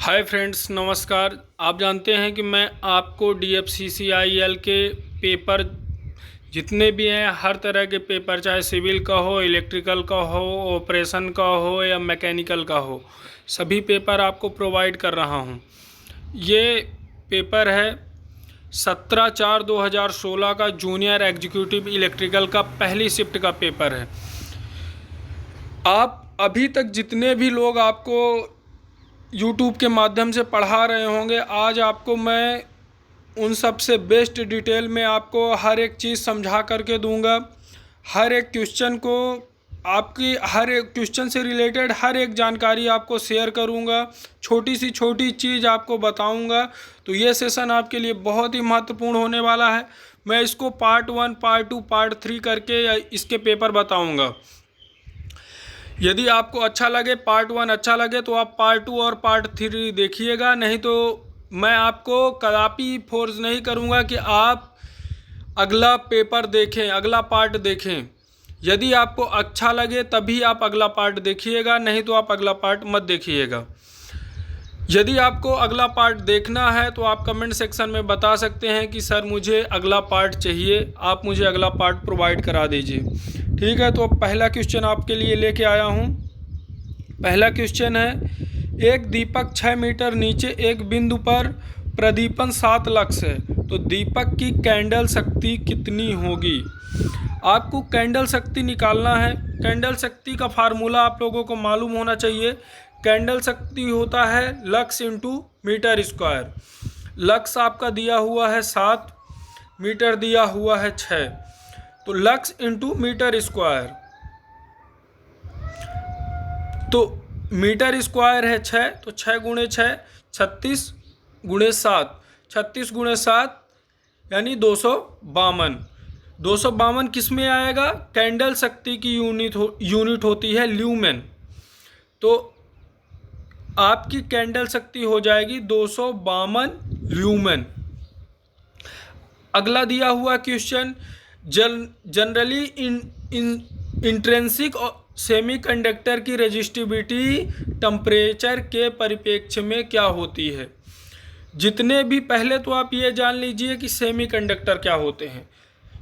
Hi friends, नमस्कार। आप जानते हैं कि मैं आपको DFCCIL के पेपर जितने भी हैं, हर तरह के पेपर, चाहे सिविल का हो, इलेक्ट्रिकल का हो, ऑपरेशन का हो या मैकेनिकल का हो, सभी पेपर आपको प्रोवाइड कर रहा हूं। ये पेपर है 17/4/2016 का जूनियर एग्जीक्यूटिव इलेक्ट्रिकल का पहली शिफ्ट का पेपर है। आप अभी तक जितने भी लोग आपको यूट्यूब के माध्यम से पढ़ा रहे होंगे, आज आपको मैं उन सब से बेस्ट डिटेल में आपको हर एक चीज़ समझा करके दूंगा। हर एक क्वेश्चन को, आपकी हर एक क्वेश्चन से रिलेटेड हर एक जानकारी आपको शेयर करूंगा, छोटी सी छोटी चीज़ आपको बताऊंगा। तो ये सेशन आपके लिए बहुत ही महत्वपूर्ण होने वाला है। मैं इसको पार्ट 1, पार्ट 2, पार्ट 3 करके इसके पेपर बताऊंगा। यदि आपको अच्छा लगे, पार्ट 1 अच्छा लगे, तो आप पार्ट 2 और पार्ट 3 देखिएगा। नहीं तो मैं आपको कदापि फोर्स नहीं करूंगा कि आप अगला पेपर देखें, अगला पार्ट देखें। यदि आपको अच्छा लगे तभी आप अगला पार्ट देखिएगा, नहीं तो आप अगला पार्ट मत देखिएगा। यदि आपको अगला पार्ट देखना है तो आप कमेंट सेक्शन में बता सकते हैं कि सर मुझे अगला पार्ट चाहिए, आप मुझे अगला पार्ट प्रोवाइड करा दीजिए। ठीक है, तो पहला क्वेश्चन आपके लिए लेके आया हूँ। पहला क्वेश्चन है, एक दीपक 6 मीटर नीचे एक बिंदु पर प्रदीपन 7 लक्स है, तो दीपक की कैंडल शक्ति कितनी होगी? आपको कैंडल शक्ति निकालना है। कैंडल शक्ति का फार्मूला आप लोगों को मालूम होना चाहिए। कैंडल शक्ति होता है lux into metre square. Lux आपका दिया हुआ है 7, मीटर दिया हुआ है 6, तो लक्स इंटू मीटर स्क्वायर। तो मीटर स्क्वायर है 6, तो 6 गुणे 6 36 गुणे 7, 36 गुणे 7 यानी 252। 252 किस में आएगा? कैंडल शक्ति की यूनिट होती है ल्यूमेन। तो आपकी कैंडल शक्ति हो जाएगी 252 ल्यूमेन। अगला दिया हुआ क्वेश्चन, जनरली इंट्रिंसिक सेमीकंडक्टर की रेजिस्टिविटी टेम्परेचर के परिप्रेक्ष्य में क्या होती है? जितने भी, पहले तो आप ये जान लीजिए कि सेमीकंडक्टर क्या होते हैं।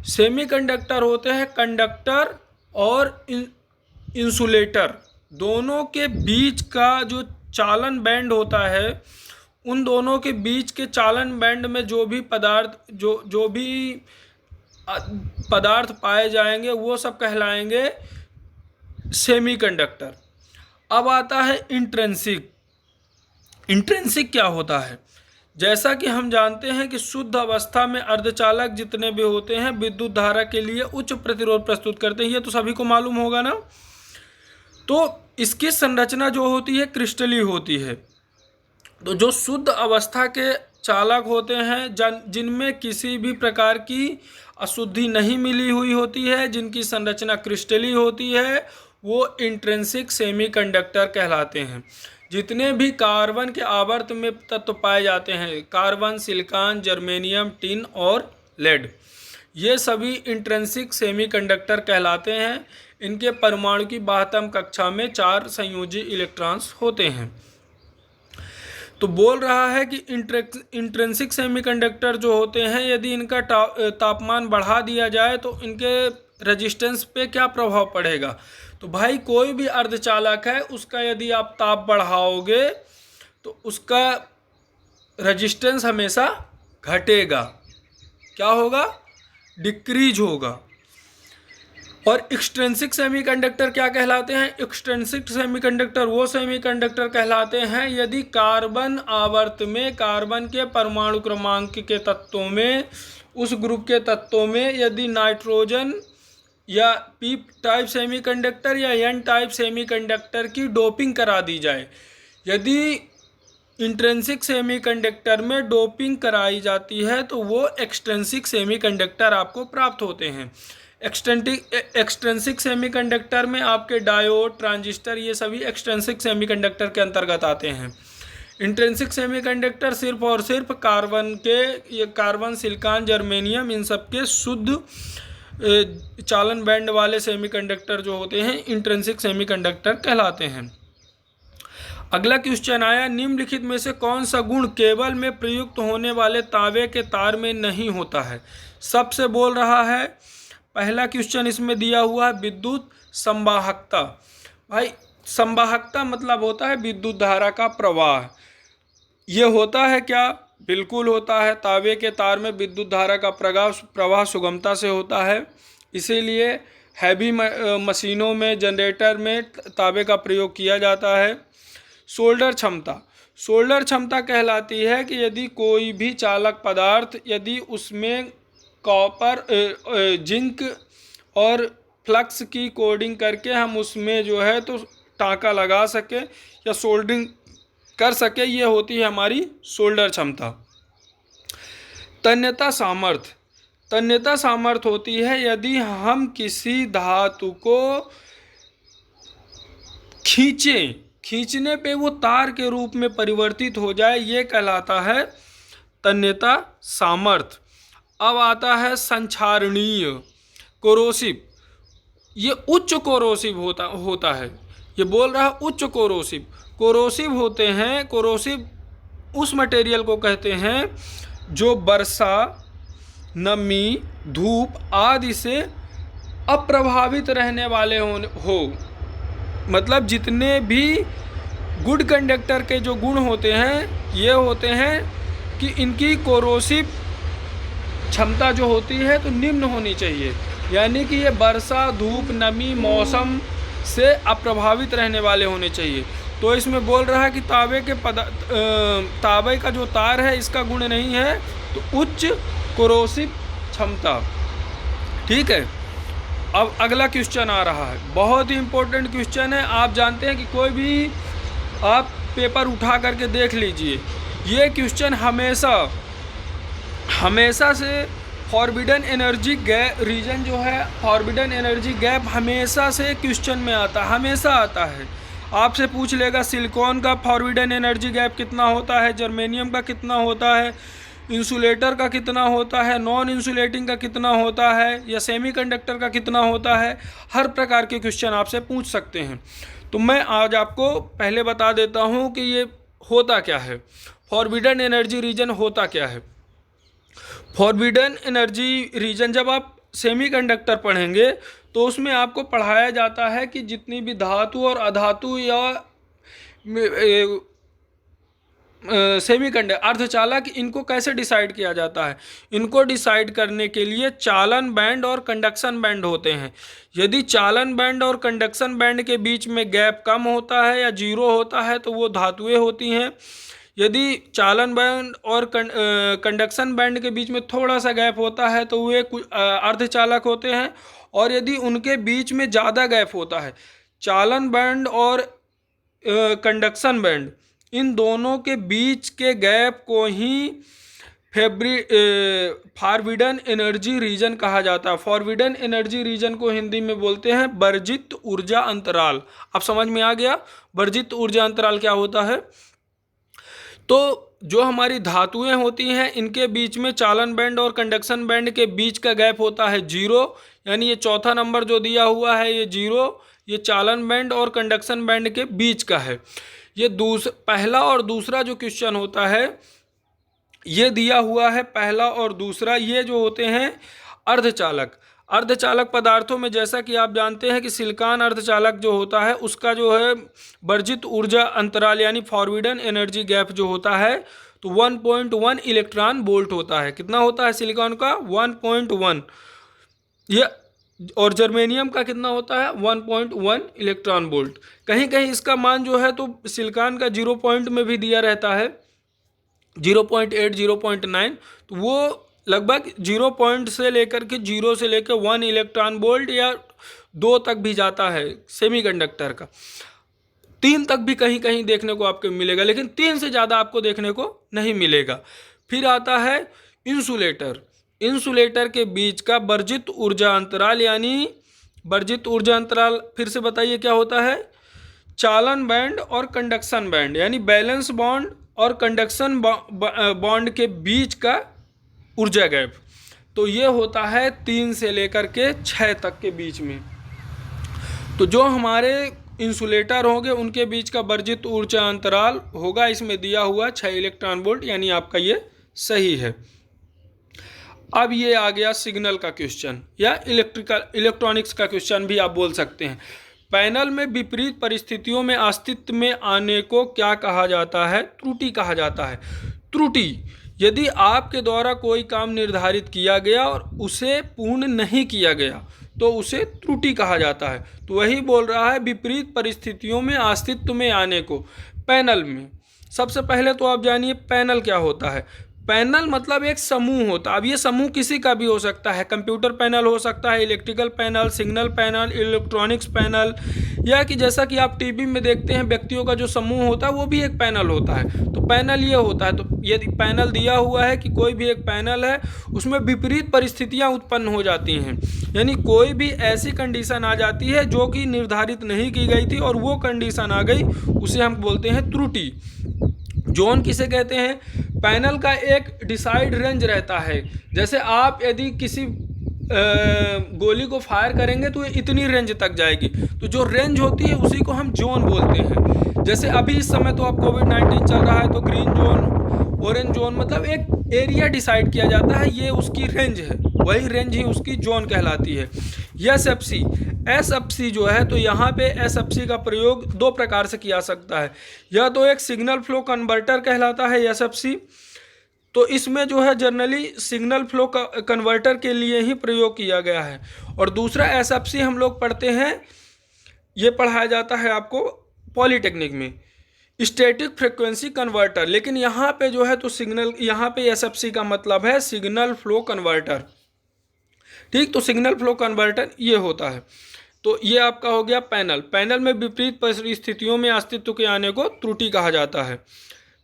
सेमीकंडक्टर होते हैं कंडक्टर और इंसुलेटर, दोनों के बीच का जो चालन बैंड होता है, उन दोनों के बीच के चालन बैंड में जो भी पदार्थ पाए जाएंगे वो सब कहलाएंगे सेमीकंडक्टर। अब आता है इंट्रिंसिक। इंट्रिंसिक क्या होता है? जैसा कि हम जानते हैं कि शुद्ध अवस्था में अर्धचालक जितने भी होते हैं विद्युत धारा के लिए उच्च प्रतिरोध प्रस्तुत करते हैं, ये तो सभी को मालूम होगा ना। तो इसकी संरचना जो होती है क्रिस्टली होती है। तो जो शुद्ध अवस्था के चालक होते हैं, जिनमें किसी भी प्रकार की अशुद्धि नहीं मिली हुई होती है, जिनकी संरचना क्रिस्टली होती है, वो इंट्रिंसिक सेमीकंडक्टर कहलाते हैं। जितने भी कार्बन के आवर्त में तत्व पाए जाते हैं, कार्बन, सिलिकॉन, जर्मेनियम, टिन और लेड, ये सभी इंट्रिंसिक सेमीकंडक्टर कहलाते हैं। इनके परमाणु की बाह्यतम कक्षा में 4 संयोजी इलेक्ट्रॉन्स होते हैं। तो बोल रहा है कि इंट्रिंसिक सेमीकंडक्टर जो होते हैं, यदि इनका तापमान बढ़ा दिया जाए तो इनके रेजिस्टेंस पे क्या प्रभाव पड़ेगा? तो भाई, कोई भी अर्धचालक है, उसका यदि आप ताप बढ़ाओगे तो उसका रेजिस्टेंस हमेशा घटेगा। क्या होगा? डिक्रीज होगा। और एक्सट्रिंसिक सेमीकंडक्टर क्या कहलाते हैं? एक्सट्रिंसिक सेमीकंडक्टर वो सेमीकंडक्टर कहलाते हैं यदि कार्बन आवर्त में कार्बन के परमाणु क्रमांक के तत्वों में, उस ग्रुप के तत्वों में यदि नाइट्रोजन या पी टाइप सेमीकंडक्टर या एन टाइप सेमीकंडक्टर की डोपिंग करा दी जाए। यदि इंट्रिंसिक सेमीकंडक्टर में डोपिंग कराई जाती है तो वो एक्सट्रिंसिक सेमीकंडक्टर आपको प्राप्त होते हैं। एक्सट्रिंसिक सेमीकंडक्टर में आपके डायोड, ट्रांजिस्टर, ये सभी एक्सट्रिंसिक सेमीकंडक्टर के अंतर्गत आते हैं। इंट्रिंसिक सेमीकंडक्टर सिर्फ और सिर्फ कार्बन, सिलिकॉन, जर्मेनियम, इन सब के शुद्ध चालन बैंड वाले सेमीकंडक्टर जो होते हैं इंट्रिंसिक सेमीकंडक्टर कहलाते हैं। अगला क्वेश्चन आया, निम्नलिखित में से कौन सा गुण केबल में प्रयुक्त होने वाले तांबे के तार में नहीं होता है? सबसे बोल रहा है, पहला क्वेश्चन इसमें दिया हुआ है विद्युत संवाहकता। भाई संवाहकता मतलब होता है विद्युत धारा का प्रवाह। ये होता है क्या? बिल्कुल होता है। तांबे के तार में विद्युत धारा का प्रवाह सुगमता से होता है, इसीलिए हैवी मशीनों में, जनरेटर में तांबे का प्रयोग किया जाता है। सोल्डर क्षमता, सोल्डर क्षमता कहलाती है कि यदि कोई भी चालक पदार्थ, यदि उसमें कॉपर, जिंक और फ्लक्स की कोडिंग करके हम उसमें जो है तो टाँका लगा सके या सोल्डरिंग कर सके, ये होती है हमारी सोल्डर क्षमता। तन्यता सामर्थ्य, तन्यता सामर्थ्य होती है यदि हम किसी धातु को खींचने पे वो तार के रूप में परिवर्तित हो जाए, ये कहलाता है तन्यता सामर्थ्य। अब आता है संक्षारणीय, कोरोसिव। ये उच्च कोरोसिव होता है। ये बोल रहा है उच्च कोरोसिव। कोरोसिव होते हैं, कोरोसिव उस मटेरियल को कहते हैं जो वर्षा, नमी, धूप आदि से अप्रभावित रहने वाले हो। मतलब जितने भी गुड कंडक्टर के जो गुण होते हैं, ये होते हैं कि इनकी कोरोसिव क्षमता जो होती है तो निम्न होनी चाहिए, यानी कि ये वर्षा, धूप, नमी, मौसम से अप्रभावित रहने वाले होने चाहिए। तो इसमें बोल रहा है कि तांबे का जो तार है इसका गुण नहीं है तो उच्च कोरोसिव क्षमता। ठीक है। अब अगला क्वेश्चन आ रहा है, बहुत ही इंपॉर्टेंट क्वेश्चन है। आप जानते हैं कि कोई भी आप पेपर उठा करके देख लीजिए, ये क्वेश्चन हमेशा से फॉरबिडन एनर्जी गैप रीजन जो है, फॉरबिडन एनर्जी गैप हमेशा से क्वेश्चन में हमेशा आता है। आपसे पूछ लेगा सिलिकॉन का फॉरबिडन एनर्जी गैप कितना होता है, जर्मेनियम का कितना होता है, इंसुलेटर का कितना होता है, नॉन इंसुलेटिंग का कितना होता है, या सेमीकंडक्टर का कितना होता है। हर प्रकार के क्वेश्चन आपसे पूछ सकते हैं। तो मैं आज आपको पहले बता देता हूँ कि ये होता क्या है, फॉरबिडन एनर्जी रीजन होता क्या है। फॉरबिडन एनर्जी रीजन जब आप सेमीकंडक्टर पढ़ेंगे तो उसमें आपको पढ़ाया जाता है कि जितनी भी धातु और अधातु या सेमीकंडक्टर अर्धचालक, इनको कैसे डिसाइड किया जाता है। इनको डिसाइड करने के लिए चालन बैंड और कंडक्शन बैंड होते हैं। यदि चालन बैंड और कंडक्शन बैंड के बीच में गैप कम होता है या जीरो होता है तो वो धातुएं होती हैं। यदि चालन बैंड और कंडक्शन बैंड के बीच में थोड़ा सा गैप होता है तो वे अर्धचालक होते हैं। और यदि उनके बीच में ज़्यादा गैप होता है, चालन बैंड और कंडक्शन बैंड, इन दोनों के बीच के गैप को ही फॉरबिडन एनर्जी रीजन कहा जाता है। फॉरबिडन एनर्जी रीजन को हिंदी में बोलते हैं वर्जित ऊर्जा अंतराल। अब समझ में आ गया वर्जित ऊर्जा अंतराल क्या होता है। तो जो हमारी धातुएं होती हैं इनके बीच में चालन बैंड और कंडक्शन बैंड के बीच का गैप होता है जीरो, यानी ये चौथा नंबर जो दिया हुआ है ये जीरो, ये चालन बैंड और कंडक्शन बैंड के बीच का है। ये पहला और दूसरा जो क्वेश्चन होता है ये दिया हुआ है, पहला और दूसरा, ये जो होते हैं अर्धचालक। अर्धचालक पदार्थों में जैसा कि आप जानते हैं कि सिलिकॉन अर्धचालक जो होता है उसका जो है वर्जित ऊर्जा अंतराल यानी फॉरबिडन एनर्जी गैप जो होता है तो 1.1 इलेक्ट्रॉन वोल्ट होता है। कितना होता है सिलिकॉन का? 1.1। ये और जर्मेनियम का कितना होता है? 1.1 इलेक्ट्रॉन वोल्ट। कहीं कहीं इसका मान जो है तो सिलिकॉन का 0 पॉइंट में भी दिया रहता है, 0.8, 0.9, तो वो लगभग 0 पॉइंट से लेकर के 0 से लेकर 1 इलेक्ट्रॉन वोल्ट या 2 तक भी जाता है सेमीकंडक्टर का। 3 तक भी कहीं कहीं देखने को आपको मिलेगा, लेकिन 3 से ज़्यादा आपको देखने को नहीं मिलेगा। फिर आता है इंसुलेटर। इंसुलेटर के बीच का वर्जित ऊर्जा अंतराल, यानी वर्जित ऊर्जा अंतराल फिर से बताइए क्या होता है? चालन बैंड और कंडक्शन बैंड, यानी बैलेंस बॉन्ड और कंडक्शन बॉन्ड के बीच का ऊर्जा गैप। तो ये होता है 3 से लेकर के 6 तक के बीच में। तो जो हमारे इंसुलेटर होंगे उनके बीच का वर्जित ऊर्जा अंतराल होगा, इसमें दिया हुआ 6 इलेक्ट्रॉन वोल्ट, यानी आपका ये सही है। अब ये आ गया सिग्नल का क्वेश्चन या इलेक्ट्रॉनिक्स का क्वेश्चन भी आप बोल सकते हैं। पैनल में विपरीत परिस्थितियों में अस्तित्व में आने को क्या कहा जाता है? त्रुटि कहा जाता है। त्रुटि, यदि आपके द्वारा कोई काम निर्धारित किया गया और उसे पूर्ण नहीं किया गया तो उसे त्रुटि कहा जाता है। तो वही बोल रहा है विपरीत परिस्थितियों में अस्तित्व में आने को। पैनल में सबसे पहले तो आप जानिए पैनल क्या होता है। पैनल मतलब एक समूह होता है। अब ये समूह किसी का भी हो सकता है, कंप्यूटर पैनल हो सकता है, electrical panel, signal panel, electronics panel, या कि जैसा कि आप टीवी में देखते हैं व्यक्तियों का जो समूह होता है वो भी एक पैनल होता है। तो पैनल ये होता है। तो यदि पैनल दिया हुआ है कि कोई भी एक पैनल है, उसमें विपरीत परिस्थितियाँ उत्पन्न हो जाती हैं, यानी कोई भी ऐसी कंडीशन आ जाती है जो कि निर्धारित नहीं की गई थी और वो कंडीशन आ गई, उसे हम बोलते हैं त्रुटि। जोन किसे कहते हैं? पैनल का एक डिसाइड रेंज रहता है। जैसे आप यदि किसी गोली को फायर करेंगे तो ये इतनी रेंज तक जाएगी, तो जो रेंज होती है उसी को हम जोन बोलते हैं। जैसे अभी इस समय तो अब कोविड-19 चल रहा है, तो ग्रीन जोन, ऑरेंज जोन, मतलब एक एरिया डिसाइड किया जाता है, ये उसकी रेंज है, वही रेंज ही उसकी जोन कहलाती है। एसएफसी, एसएफसी जो है, तो यहाँ पे एसएफसी का प्रयोग दो प्रकार से किया सकता है। या तो एक सिग्नल फ्लो कन्वर्टर कहलाता है एसएफसी, तो इसमें जो है जनरली सिग्नल फ्लो कन्वर्टर के लिए ही प्रयोग किया गया है। और दूसरा एसएफसी हम लोग पढ़ते हैं, ये पढ़ाया जाता है आपको पॉलीटेक्निक में, स्टैटिक फ्रिक्वेंसी कन्वर्टर। लेकिन यहाँ पे जो है तो सिग्नल, यहाँ पे एसएफसी का मतलब है सिग्नल फ्लो कन्वर्टर। ठीक, तो सिग्नल फ्लो कन्वर्टर ये होता है। तो ये आपका हो गया पैनल। पैनल में विपरीत परिस्थितियों में अस्तित्व के आने को त्रुटि कहा जाता है।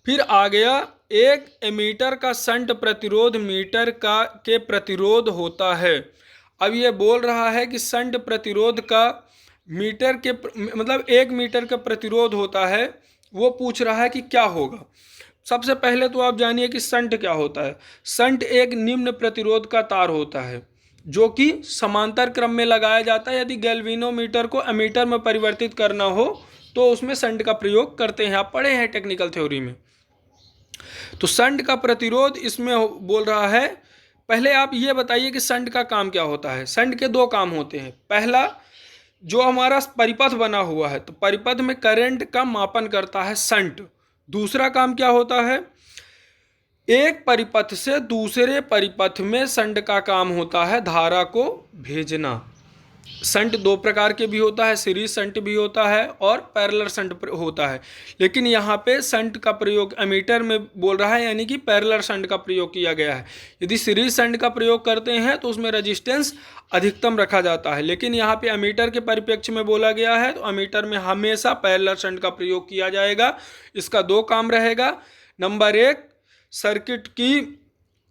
फिर आ गया एक एमीटर का शंट प्रतिरोध मीटर का के प्रतिरोध होता है। अब ये बोल रहा है कि शंट प्रतिरोध का मीटर के मतलब 1 मीटर का प्रतिरोध होता है, वो पूछ रहा है कि क्या होगा। सबसे पहले तो आप जानिए कि शंट क्या होता है। शंट एक निम्न प्रतिरोध का तार होता है जो कि समांतर क्रम में लगाया जाता है। यदि गैल्वेनोमीटर को एमीटर में परिवर्तित करना हो तो उसमें शंट का प्रयोग करते हैं, आप पढ़े हैं टेक्निकल थ्योरी में। तो शंट का प्रतिरोध इसमें बोल रहा है। पहले आप ये बताइए कि शंट का काम क्या होता है। शंट के दो काम होते हैं। पहला, जो हमारा परिपथ बना हुआ है, तो परिपथ में करंट का मापन करता है शंट। दूसरा काम क्या होता है, एक परिपथ से दूसरे परिपथ में शंट का काम होता है धारा को भेजना। शंट दो प्रकार के भी होता है, सीरीज शंट भी होता है और पैरेलल शंट होता है। लेकिन यहाँ पे शंट का प्रयोग एमीटर में बोल रहा है, यानी कि पैरेलल शंट का प्रयोग किया गया है। यदि सीरीज शंट का प्रयोग करते हैं तो उसमें रेजिस्टेंस अधिकतम रखा जाता है, लेकिन यहाँ पे एमीटर के परिप्रेक्ष्य में बोला गया है तो एमीटर में हमेशा पैरेलल शंट का प्रयोग किया जाएगा। इसका दो काम रहेगा। नंबर एक, सर्किट की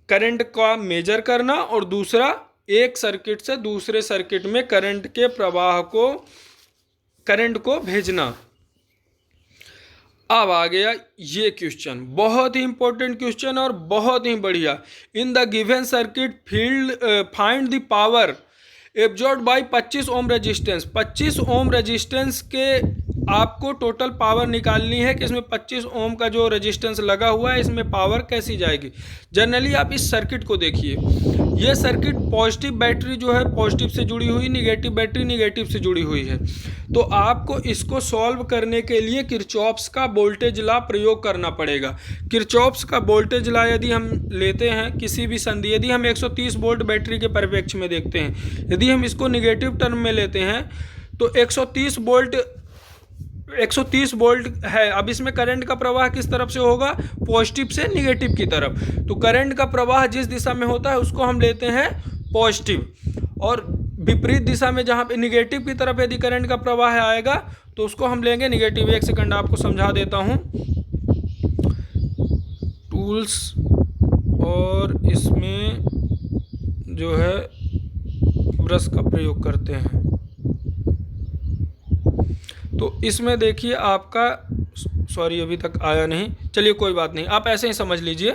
करंट का मेजर करना, और दूसरा, एक सर्किट से दूसरे सर्किट में करंट के प्रवाह को, करंट को भेजना। अब आ गया ये क्वेश्चन, बहुत ही इंपॉर्टेंट क्वेश्चन और बहुत ही बढ़िया। In the given circuit field find the power absorbed bye 25 ohm resistance. 25 ohm resistance के आपको टोटल पावर निकालनी है कि इसमें 25 ओम का जो रेजिस्टेंस लगा हुआ है इसमें पावर कैसी जाएगी। जनरली आप इस सर्किट को देखिए, ये सर्किट पॉजिटिव बैटरी जो है पॉजिटिव से जुड़ी हुई, निगेटिव बैटरी निगेटिव से जुड़ी हुई है। तो आपको इसको सॉल्व करने के लिए किरचॉफ्स का वोल्टेज लॉ प्रयोग करना पड़ेगा। किरचॉफ्स का वोल्टेज लॉ यदि हम लेते हैं किसी भी संधि, यदि हम 130 वोल्ट बैटरी के परिप्रेक्ष्य में देखते हैं, यदि हम इसको निगेटिव टर्म में लेते हैं तो 130 वोल्ट है। अब इसमें करंट का प्रवाह किस तरफ से होगा, पॉजिटिव से निगेटिव की तरफ। तो करंट का प्रवाह जिस दिशा में होता है उसको हम लेते हैं पॉजिटिव, और विपरीत दिशा में जहाँ पे निगेटिव की तरफ यदि करंट का प्रवाह आएगा तो उसको हम लेंगे निगेटिव। एक सेकंड आपको समझा देता हूँ टूल्स, और इसमें जो है ब्रश का प्रयोग करते हैं। तो इसमें देखिए आपका, सॉरी अभी तक आया नहीं, चलिए कोई बात नहीं, आप ऐसे ही समझ लीजिए।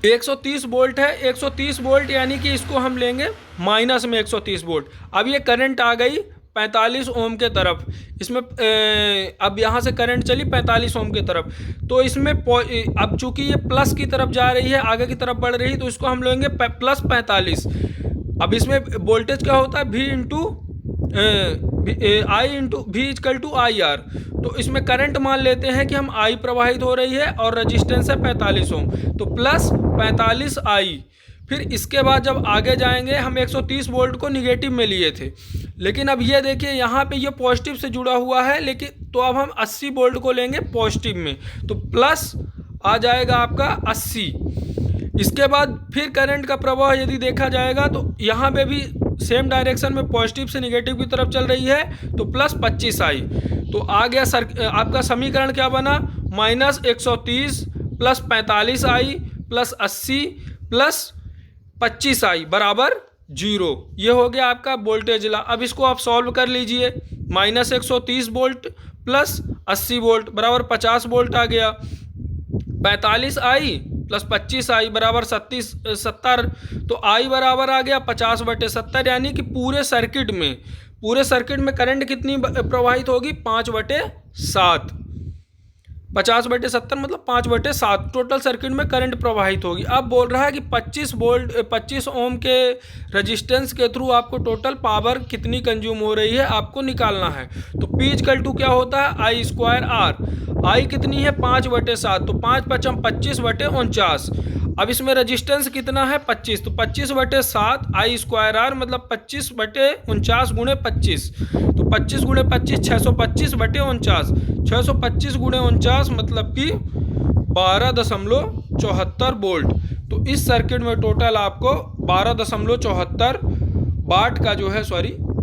130 वोल्ट है, 130 वोल्ट यानी कि इसको हम लेंगे माइनस में 130 वोल्ट। अब ये करंट आ गई 45 ओम के तरफ, इसमें अब यहाँ से करंट चली 45 ओम की तरफ, तो इसमें अब चूंकि ये प्लस की तरफ जा रही है, आगे की तरफ बढ़ रही है, तो इसको हम लेंगे प्लस 45। अब इसमें वोल्टेज क्या होता है, V into I into V equal to I R. तो इसमें करंट मान लेते हैं कि हम I प्रवाहित हो रही है और रजिस्टेंस है 45 ओम, तो प्लस 45 I। फिर इसके बाद जब आगे जाएंगे, हम 130 वोल्ट को निगेटिव में लिए थे, लेकिन अब ये देखिए यहाँ पे ये पॉजिटिव से जुड़ा हुआ है, लेकिन तो अब हम 80 वोल्ट को लेंगे पॉजिटिव में, तो प्लस आ जाएगा आपका 80। इसके बाद फिर करंट का प्रवाह यदि देखा जाएगा तो यहाँ पे भी सेम डायरेक्शन में पॉजिटिव से निगेटिव की तरफ चल रही है, तो प्लस 25 आई। तो आ गया आपका समीकरण क्या बना, माइनस 130 प्लस 45 आई प्लस 80 प्लस 25 आई बराबर 0। ये हो गया आपका वोल्टेज ला। अब इसको आप सॉल्व कर लीजिए, माइनस 130 वोल्ट प्लस 80 वोल्ट बराबर 50 वोल्ट आ गया, 45 आई प्लस 25 आई बराबर 70। तो आई बराबर आ गया 50/70, यानी कि पूरे सर्किट में करंट कितनी प्रवाहित होगी, 5/7। 50/70 मतलब 5/7 टोटल सर्किट में करंट प्रवाहित होगी। अब बोल रहा है कि 25 ओम के रेजिस्टेंस के थ्रू आपको टोटल पावर कितनी कंज्यूम हो रही है आपको निकालना है। तो P इक्वल टू क्या होता है, I²R। आई कितनी है, 5/7, तो 5×5 = 25/49। अब इसमें रेजिस्टेंस कितना है, 25, तो 25/7 I²R मतलब 25/49 गुणे 25, तो 25 गुणे 25 625/49, 625 गुणे 49 मतलब कि 12.74 वोल्ट। तो इस सर्किट में टोटल आपको 12.74 वाट का जो है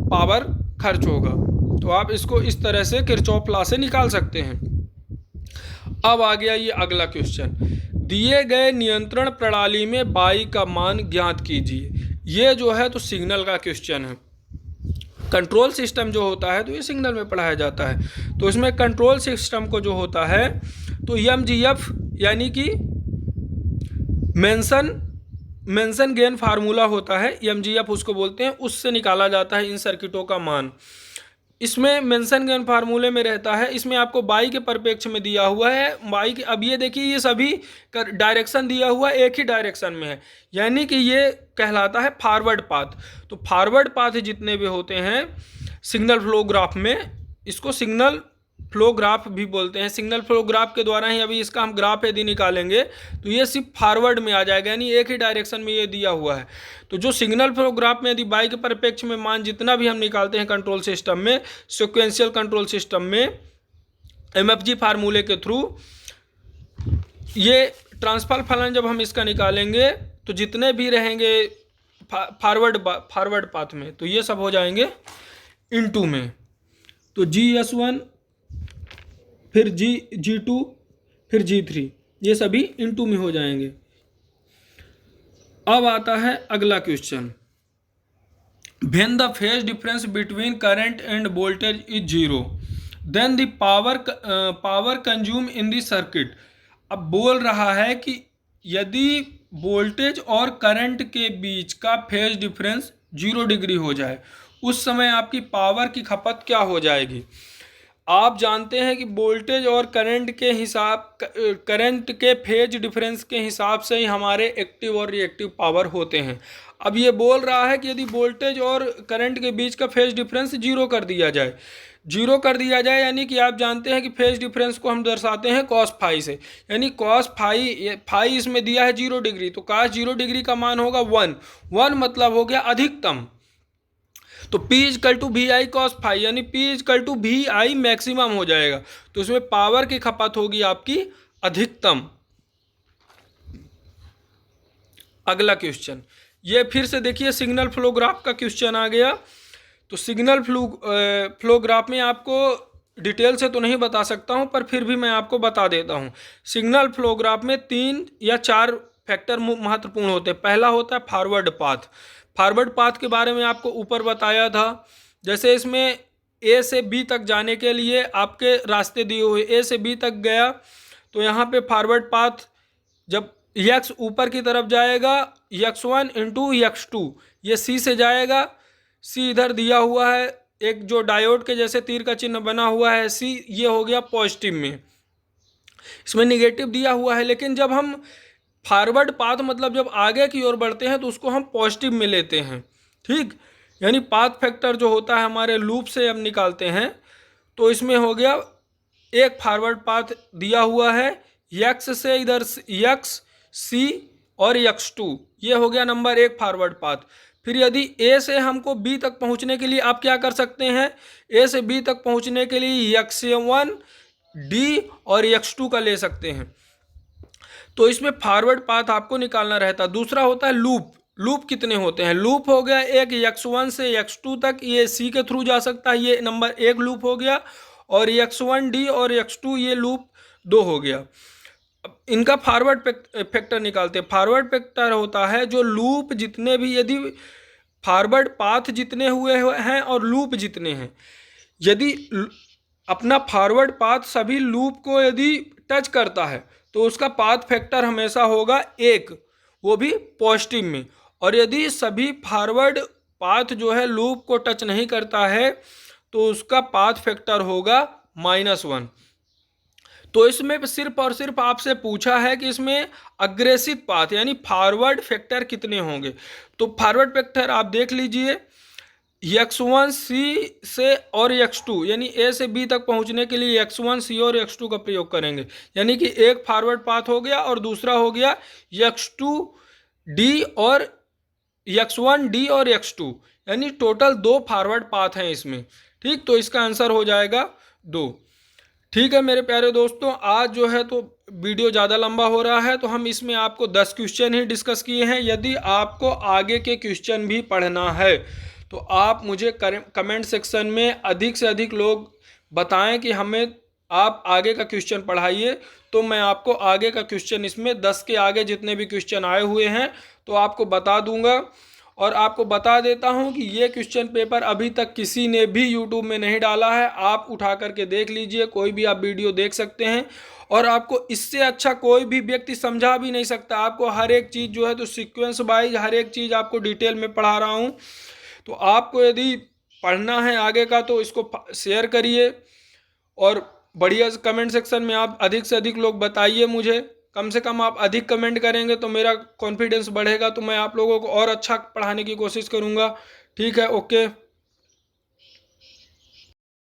पावर खर्च होगा। तो आप इसको इस तरह से किरचॉफ लॉ से निकाल सकते हैं। अब आ गया ये अगला क्वेश्चन, दिए गए नियंत्रण प्रणाली में बाई का मान ज्ञात कीजिए। ये जो है तो सिग्नल का क्वेश्चन है। कंट्रोल सिस्टम जो होता है तो ये सिग्नल में पढ़ाया जाता है। तो इसमें कंट्रोल सिस्टम को जो होता है तो MGF यानी कि मेंशन गेन फार्मूला होता है, MGF उसको बोलते हैं, उससे निकाला जाता है इन सर्किटों का मान। इसमें मेंशन गेन फार्मूले में रहता है, इसमें आपको बाई के परिप्रेक्ष्य में दिया हुआ है बाई के। अब ये देखिए ये सभी डायरेक्शन दिया हुआ एक ही डायरेक्शन में है, यानी कि ये कहलाता है फॉरवर्ड पाथ। तो फॉरवर्ड पाथ जितने भी होते हैं सिग्नल फ्लो ग्राफ में, इसको सिग्नल फ्लो ग्राफ भी बोलते हैं। सिग्नल फ्लो ग्राफ के द्वारा ही अभी इसका हम ग्राफ यदि निकालेंगे तो ये सिर्फ फॉरवर्ड में आ जाएगा, यानी एक ही डायरेक्शन में ये दिया हुआ है। तो जो सिग्नल फ्लो ग्राफ में यदि बाई के परिप्रेक्ष्य में मान जितना भी हम निकालते हैं कंट्रोल सिस्टम में, सिक्वेंशियल कंट्रोल सिस्टम में MFG फार्मूले के थ्रू, ये ट्रांसफर फलन जब हम इसका निकालेंगे तो जितने भी रहेंगे फॉरवर्ड पाथ में तो ये सब हो जाएंगे इनटू में। तो GS1 फिर G2 फिर G3 ये सभी इनटू में हो जाएंगे। अब आता है अगला question, when the phase difference between current and voltage is 0 then the power consume in the circuit. अब बोल रहा है कि यदि वोल्टेज और करंट के बीच का फेज डिफरेंस 0 डिग्री हो जाए उस समय आपकी पावर की खपत क्या हो जाएगी। आप जानते हैं कि वोल्टेज और करंट के फेज डिफरेंस के हिसाब से ही हमारे एक्टिव और रिएक्टिव पावर होते हैं। अब ये बोल रहा है कि यदि वोल्टेज और करंट के बीच का फेज डिफरेंस 0 कर दिया जाए, यानी कि आप जानते हैं कि फेज डिफरेंस को हम दर्शाते हैं cos फाई से, यानी cos फाई इसमें दिया है 0 डिग्री, तो cos 0 डिग्री का मान होगा 1 मतलब हो गया अधिकतम। तो P = VI cos फाई, यानी P = VI मैक्सिमम हो जाएगा। तो इसमें पावर की खपत होगी आपकी अधिकतम। अगला क्वेश्चन, ये फिर से देखिए सिग्नल फ्लो ग्राफ का क्वेश्चन आ गया। तो सिग्नल फ्लो ग्राफ में आपको डिटेल से तो नहीं बता सकता हूं, पर फिर भी मैं आपको बता देता हूं। सिग्नल फ्लो ग्राफ में 3 या 4 फैक्टर महत्वपूर्ण होते हैं। पहला होता है फॉरवर्ड पाथ के बारे में आपको ऊपर बताया था। जैसे इसमें A से B तक जाने के लिए आपके रास्ते दिए हुए, A से B तक गया तो यहाँ पे फॉरवर्ड पाथ जब x ऊपर की तरफ जाएगा x1 × x2, ये C से जाएगा, C इधर दिया हुआ है एक जो डायोड के जैसे तीर का चिन्ह बना हुआ है सी, ये हो गया पॉजिटिव में, इसमें निगेटिव दिया हुआ है। लेकिन जब हम फॉरवर्ड पाथ मतलब जब आगे की ओर बढ़ते हैं तो उसको हम पॉजिटिव में लेते हैं, ठीक। यानी पाथ फैक्टर जो होता है हमारे लूप से हम निकालते हैं, तो इसमें हो गया एक फॉरवर्ड पाथ दिया हुआ है यक्स से, इधर यक्स सी और x2, ये हो गया नंबर एक फॉरवर्ड पाथ। फिर यदि ए से हमको बी तक पहुंचने के लिए आप क्या कर सकते हैं, ए से बी तक पहुंचने के लिए x1 डी और x2 का ले सकते हैं। तो इसमें फॉरवर्ड पाथ आपको निकालना रहता है। दूसरा होता है लूप। लूप कितने होते हैं, लूप हो गया एक x1 से x2 तक, ये सी के थ्रू जा सकता है, ये नंबर एक लूप हो गया। और x1 डी और x2 ये लूप दो हो गया। अब इनका फॉरवर्ड फैक्टर निकालते हैं। फॉरवर्ड फैक्टर होता है जो लूप जितने भी, यदि फॉरवर्ड पाथ जितने हुए हैं और लूप जितने हैं, यदि अपना फॉरवर्ड पाथ सभी लूप को यदि टच करता है तो उसका पाथ फैक्टर हमेशा होगा एक, वो भी पॉजिटिव में। और यदि सभी फॉरवर्ड पाथ जो है लूप को टच नहीं करता है तो उसका पाथ फैक्टर होगा -1। तो इसमें सिर्फ और सिर्फ आपसे पूछा है कि इसमें अग्रेसिव पाथ यानी फॉरवर्ड फैक्टर कितने होंगे। तो फॉरवर्ड फैक्टर आप देख लीजिए, x1 सी से और x2 यानी ए से बी तक पहुंचने के लिए x1 सी और x2 का प्रयोग करेंगे। यानी कि एक फॉरवर्ड पाथ हो गया और दूसरा हो गया x2 डी और x1 डी और x2, यानी टोटल दो फॉरवर्ड पाथ हैं इसमें, ठीक। तो इसका आंसर हो जाएगा 2। ठीक है मेरे प्यारे दोस्तों, आज जो है तो वीडियो ज़्यादा लंबा हो रहा है, तो हम इसमें आपको 10 क्वेश्चन ही डिस्कस किए हैं। यदि आपको आगे के क्वेश्चन भी पढ़ना है तो आप मुझे कमेंट सेक्शन में अधिक से अधिक लोग बताएं कि हमें आप आगे का क्वेश्चन पढ़ाइए, तो मैं आपको आगे का क्वेश्चन इसमें 10 के आगे जितने भी क्वेश्चन आए हुए हैं तो आपको बता दूंगा। और आपको बता देता हूं कि ये क्वेश्चन पेपर अभी तक किसी ने भी यूट्यूब में नहीं डाला है, आप उठा करके देख लीजिए, कोई भी आप वीडियो देख सकते हैं। और आपको इससे अच्छा कोई भी व्यक्ति समझा भी नहीं सकता। आपको हर एक चीज़ जो है तो सीक्वेंस वाइज हर एक चीज़ आपको डिटेल में पढ़ा रहा हूँ। तो आपको यदि पढ़ना है आगे का तो इसको शेयर करिए और बढ़िया कमेंट सेक्शन में आप अधिक से अधिक लोग बताइए मुझे। कम से कम आप अधिक कमेंट करेंगे तो मेरा कॉन्फिडेंस बढ़ेगा, तो मैं आप लोगों को और अच्छा पढ़ाने की कोशिश करूँगा। ठीक है, ओके।